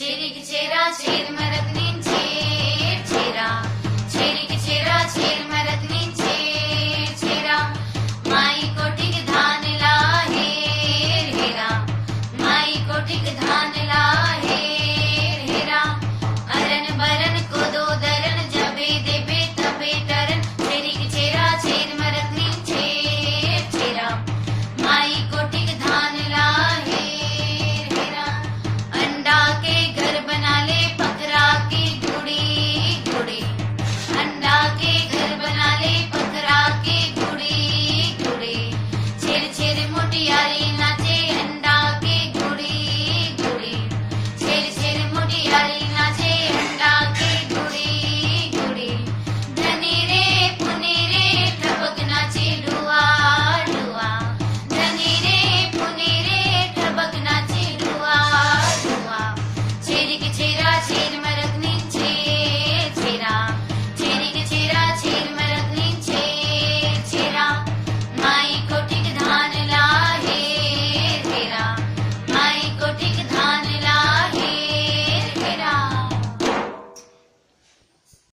छेरीक छेरा छेर मरकनीन छेर छेरा छेरीक छेरा छेर मरकनीन छेर छेरा माई कोठीक धान ला हेर हेरा माई कोठीक धान ला हेर हेरा अरन बरन कोदो दरन जबे देबे तबे टरन छेरीक छेरा छेर मरकनीन छेर छेरा माई कोठीक धान ला हेर हेरा अंडा के घर बना ले पकड़ा के गुड़ी गुड़ी अंडा के घर बना ले पकड़ा के गुड़ी गुड़ी छेर छेर मोटियारी नाचे अंडा के गुड़ी गुड़ी छेर छेर मोटियारी नाचे अंडा के गुड़ी गुड़ी धनी रे पुनी रे ठबक नाचे डुआ डुआ धनी रे पुनी रे ठबक नाचे डुआ डुआ छेरीक छेरा